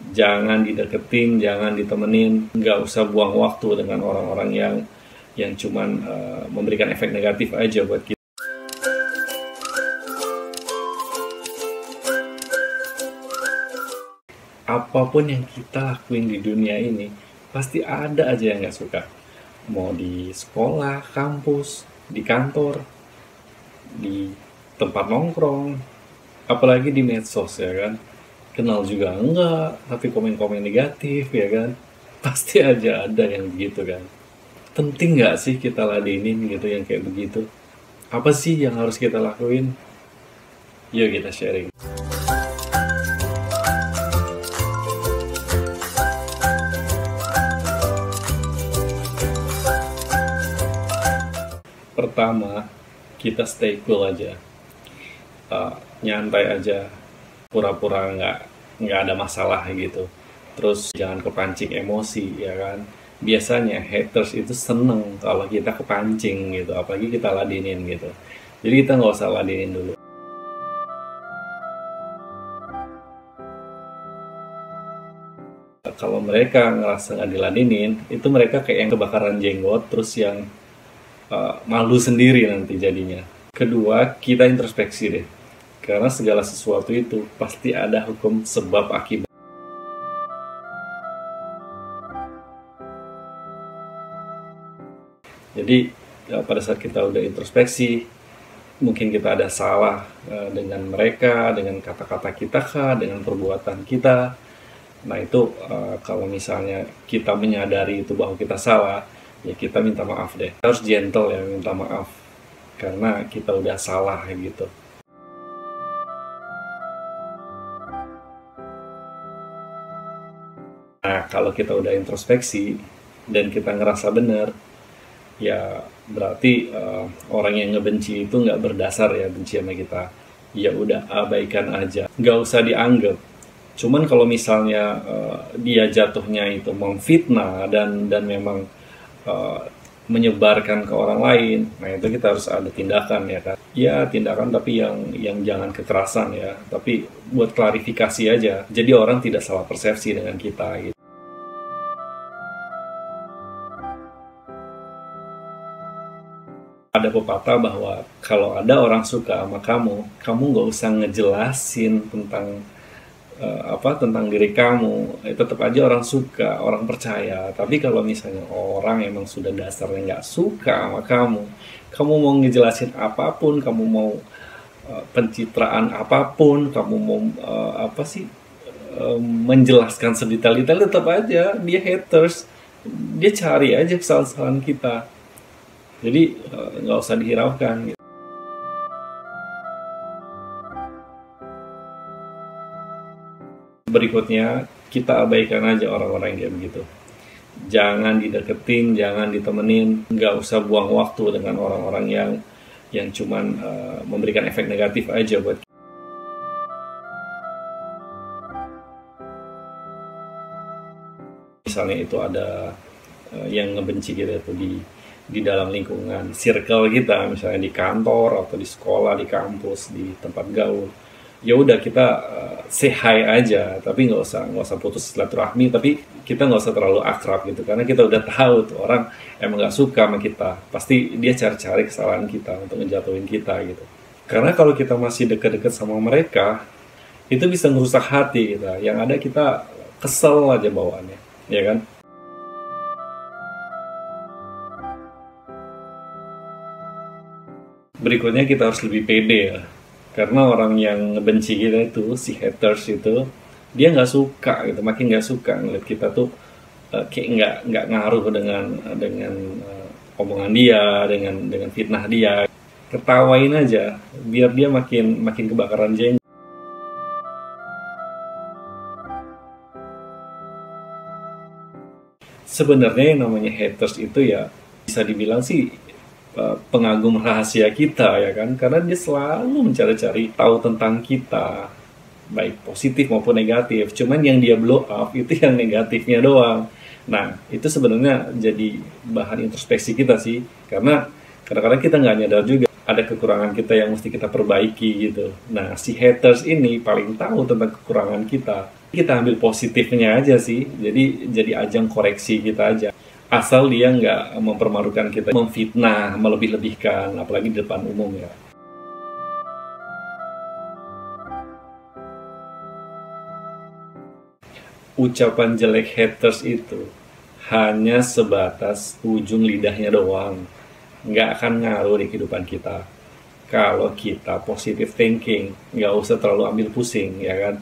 Jangan dideketin, jangan ditemenin, nggak usah buang waktu dengan orang-orang yang cuman memberikan efek negatif aja buat kita. Apapun yang kita lakuin di dunia ini, pasti ada aja yang nggak suka. Mau di sekolah, kampus, di kantor, di tempat nongkrong, apalagi di medsos ya kan. Kenal juga enggak, tapi komen-komen negatif ya kan. Pasti aja ada yang begitu kan. Penting nggak sih kita ladenin gitu yang kayak begitu? Apa sih yang harus kita lakuin? Yuk kita sharing. Pertama, kita stay cool aja. Nyantai aja, pura-pura nggak ada masalah gitu. Terus jangan kepancing emosi ya kan. Biasanya haters itu seneng kalau kita kepancing gitu, apalagi kita ladenin gitu. Jadi kita nggak usah ladenin dulu. Kalau mereka ngerasa nggak diladenin, itu mereka kayak yang kebakaran jenggot, terus yang malu sendiri nanti jadinya. Kedua, kita introspeksi deh. Karena segala sesuatu itu pasti ada hukum sebab akibat. Jadi pada saat kita udah introspeksi, mungkin kita ada salah dengan mereka, dengan kata-kata kita kah, dengan perbuatan kita. Nah itu kalau misalnya kita menyadari itu bahwa kita salah, ya kita minta maaf deh. Kita harus gentle ya minta maaf, karena kita udah salah gitu. Nah kalau kita udah introspeksi dan kita ngerasa benar, ya berarti orang yang ngebenci itu nggak berdasar ya benci sama kita. Ya udah abaikan aja, nggak usah dianggap. Cuman kalau misalnya dia jatuhnya itu memfitnah dan memang menyebarkan ke orang lain, nah itu kita harus ada tindakan ya kan. Ya tindakan tapi yang jangan kekerasan ya, tapi buat klarifikasi aja. Jadi orang tidak salah persepsi dengan kita gitu. Ada pepatah bahwa kalau ada orang suka sama kamu nggak usah ngejelasin tentang tentang diri kamu. Tetap aja orang suka, orang percaya. Tapi kalau misalnya orang emang sudah dasarnya nggak suka sama kamu mau ngejelasin apapun, kamu mau pencitraan apapun, kamu mau menjelaskan sedetail-detail, tetap aja dia haters. Dia cari aja kesalahan-kesalahan kita. Jadi nggak usah dihiraukan gitu. Berikutnya, kita abaikan aja orang-orang yang kayak begitu. Jangan dideketin, jangan ditemenin, nggak usah buang waktu dengan orang-orang yang cuman memberikan efek negatif aja buat kita. Misalnya itu ada yang ngebenci kita itu di dalam lingkungan circle kita, misalnya di kantor atau di sekolah, di kampus, di tempat gaul. Ya udah kita say hi aja, tapi nggak usah putus silaturahmi, tapi kita nggak usah terlalu akrab gitu, karena kita udah tahu tuh orang emang nggak suka sama kita, pasti dia cari-cari kesalahan kita untuk ngejatuhin kita gitu. Karena kalau kita masih deket-deket sama mereka, itu bisa ngerusak hati kita, yang ada kita kesel aja bawaannya, ya kan? Berikutnya kita harus lebih pede ya, karena orang yang ngebenci kita itu, si haters itu, dia nggak suka gitu, makin nggak suka ngeliat kita tuh kayak nggak ngaruh dengan omongan dia, dengan fitnah dia. Ketawain aja, biar dia makin kebakaran jenggot. Sebenarnya yang namanya haters itu ya bisa dibilang sih pengagum rahasia kita ya kan, karena dia selalu mencari-cari tahu tentang kita, baik positif maupun negatif. Cuman yang dia blow up itu yang negatifnya doang. Nah itu sebenarnya jadi bahan introspeksi kita sih, karena kadang-kadang kita nggak nyadar juga ada kekurangan kita yang mesti kita perbaiki gitu. Nah si haters ini paling tahu tentang kekurangan kita. Kita ambil positifnya aja sih, jadi ajang koreksi kita aja. Asal dia nggak mempermalukan kita, memfitnah, melebih-lebihkan, apalagi di depan umum ya. Ucapan jelek haters itu hanya sebatas ujung lidahnya doang, nggak akan ngaruh di kehidupan kita. Kalau kita positive thinking, nggak usah terlalu ambil pusing, ya kan?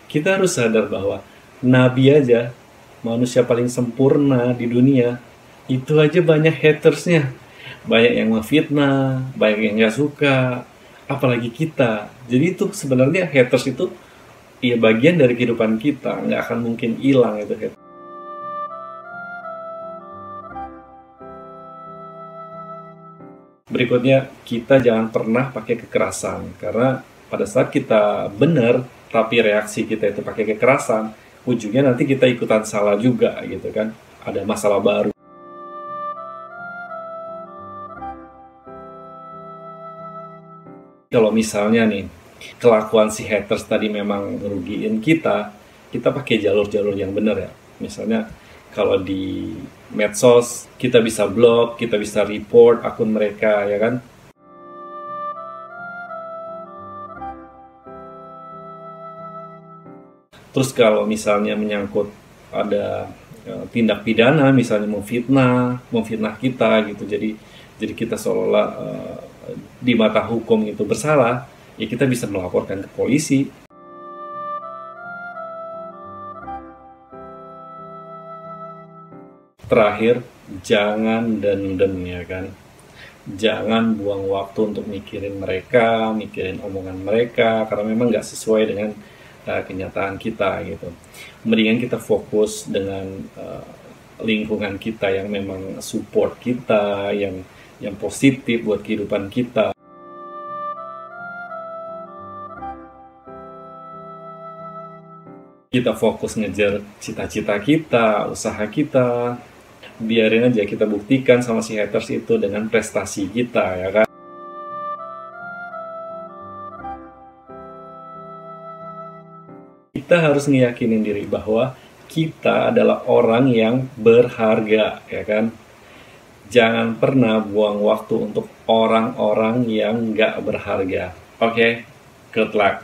Kita harus sadar bahwa Nabi aja, manusia paling sempurna di dunia, itu aja banyak hatersnya. Banyak yang ngefitnah, banyak yang nggak suka, apalagi kita. Jadi itu sebenarnya haters itu ya bagian dari kehidupan kita, nggak akan mungkin hilang itu haters. Berikutnya, kita jangan pernah pakai kekerasan, karena pada saat kita benar, tapi reaksi kita itu pakai kekerasan, ujungnya nanti kita ikutan salah juga gitu kan, ada masalah baru. Kalau misalnya nih, kelakuan si haters tadi memang ngerugiin kita, kita pakai jalur-jalur yang benar ya. Misalnya, kalau di medsos, kita bisa blog, kita bisa report akun mereka, ya kan? Terus kalau misalnya menyangkut ada tindak pidana, misalnya memfitnah kita gitu, jadi kita seolah-olah di mata hukum itu bersalah, ya kita bisa melaporkan ke polisi. Terakhir, jangan dendam ya kan. Jangan buang waktu untuk mikirin mereka, mikirin omongan mereka, karena memang nggak sesuai dengan kenyataan kita gitu. Mendingan kita fokus dengan lingkungan kita yang memang support kita, yang positif buat kehidupan kita. Kita fokus ngejar cita-cita kita, usaha kita. Biarin aja kita buktikan sama si haters itu dengan prestasi kita, ya kan? Kita harus ngeyakinin diri bahwa kita adalah orang yang berharga, ya kan? Jangan pernah buang waktu untuk orang-orang yang nggak berharga. Oke, good luck.